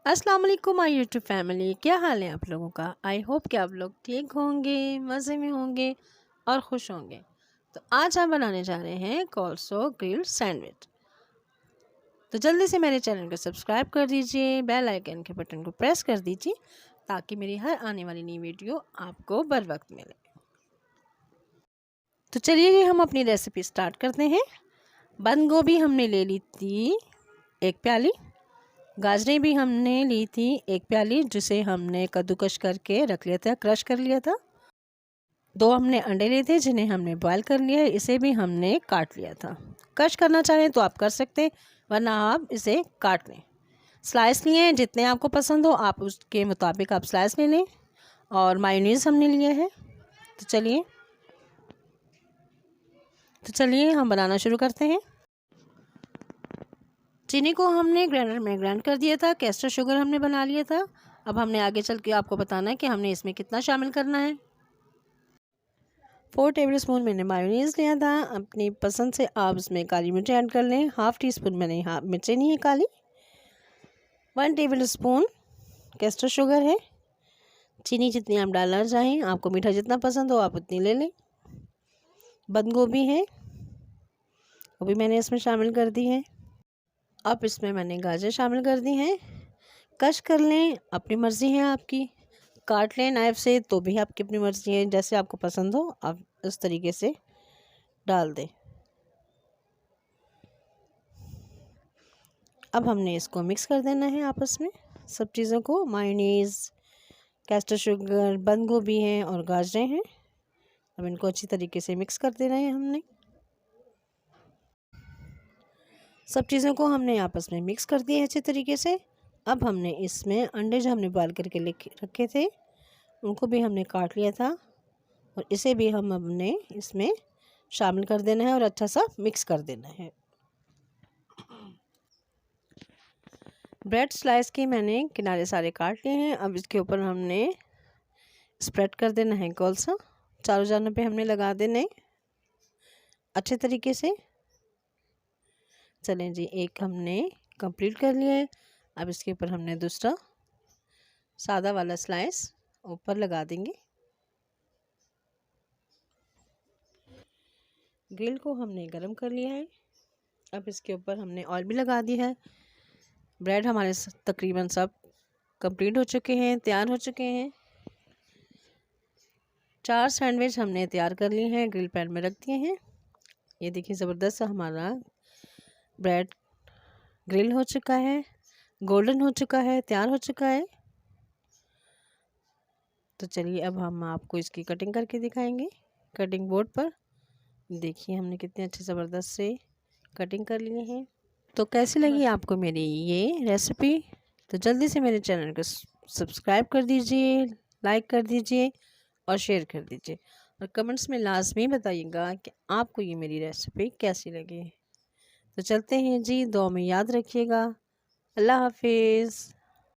अस्सलाम वालेकुम my YouTube family, क्या हाल है आप लोगों का। आई होप कि आप लोग ठीक होंगे, मज़े में होंगे और खुश होंगे। तो आज हम बनाने जा रहे हैं कोल्सो ग्रिल्ड सैंडविच। तो जल्दी से मेरे चैनल को सब्सक्राइब कर दीजिए, बेल आइकन के बटन को प्रेस कर दीजिए ताकि मेरी हर आने वाली नई वीडियो आपको बर वक्त मिले। तो चलिए हम अपनी रेसिपी स्टार्ट करते हैं। बंद गोभी हमने ले ली थी 1 प्याली, गाजरें भी हमने ली थी 1 प्याली, जिसे हमने कद्दूकश करके रख लिया था, क्रश कर लिया था। 2 हमने अंडे लिए थे जिन्हें हमने बॉयल कर लिया है, इसे भी हमने काट लिया था। क्रश करना चाहें तो आप कर सकते हैं, वरना आप इसे काट लें। स्लाइस लिए हैं, जितने आपको पसंद हो आप उसके मुताबिक आप स्लाइस ले लें। और मायोनीज़ हमने लिया है। तो चलिए हम बनाना शुरू करते हैं। चीनी को हमने ग्राइंडर में ग्राइंड कर दिया था, कैस्टर शुगर हमने बना लिया था। अब हमने आगे चल के आपको बताना है कि हमने इसमें कितना शामिल करना है। 4 टेबल स्पून मैंने मायोनीज़ लिया था, अपनी पसंद से आप इसमें काली मिर्च ऐड कर लें। हाफ़ टी स्पून मैंने मिर्चें नहीं है काली। 1 टेबल स्पून कैस्टर शुगर है। चीनी जितनी आप डालना चाहें, आपको मीठा जितना पसंद हो आप उतनी ले लें। बंद गोभी है, वो भी मैंने इसमें शामिल कर दी है। अब इसमें मैंने गाजर शामिल कर दी हैं। कश कर लें, अपनी मर्ज़ी है आपकी। काट लें नाइफ़ से तो भी आपकी अपनी मर्ज़ी है, जैसे आपको पसंद हो आप इस तरीके से डाल दें। अब हमने इसको मिक्स कर देना है आपस में, सब चीज़ों को। मायोनीज़, कैस्टर शुगर, बंद गोभी है और गाजरें हैं। अब इनको अच्छी तरीके से मिक्स कर देना है हमने। सब चीज़ों को हमने आपस में मिक्स कर दिया है अच्छे तरीके से। अब हमने इसमें अंडे जो हमने बॉयल करके रखे थे उनको भी हमने काट लिया था और इसे भी हमने इसमें शामिल कर देना है और अच्छा सा मिक्स कर देना है। ब्रेड स्लाइस के मैंने किनारे सारे काट लिए हैं। अब इसके ऊपर हमने स्प्रेड कर देना है कोलसा, चारों जानों पे हमने लगा देने अच्छे तरीके से। चलें जी, एक हमने कंप्लीट कर लिया है। अब इसके ऊपर हमने दूसरा सादा वाला स्लाइस ऊपर लगा देंगे। ग्रिल को हमने गरम कर लिया है। अब इसके ऊपर हमने ऑयल भी लगा दिया है। ब्रेड हमारे तकरीबन सब कंप्लीट हो चुके हैं, तैयार हो चुके हैं। 4 सैंडविच हमने तैयार कर लिए हैं, ग्रिल पैन में रख दिए हैं। ये देखिए ज़बरदस्त सा हमारा ब्रेड ग्रिल हो चुका है, गोल्डन हो चुका है, तैयार हो चुका है। तो चलिए अब हम आपको इसकी कटिंग करके दिखाएंगे कटिंग बोर्ड पर। देखिए हमने कितने अच्छे ज़बरदस्त से कटिंग कर लिए हैं। तो कैसी लगी आपको मेरी ये रेसिपी। तो जल्दी से मेरे चैनल को सब्सक्राइब कर दीजिए, लाइक कर दीजिए और शेयर कर दीजिए। और कमेंट्स में लाजमी बताइएगा कि आपको ये मेरी रेसिपी कैसी लगी। तो चलते हैं जी, दुआ में याद रखिएगा। अल्लाह हाफिज़।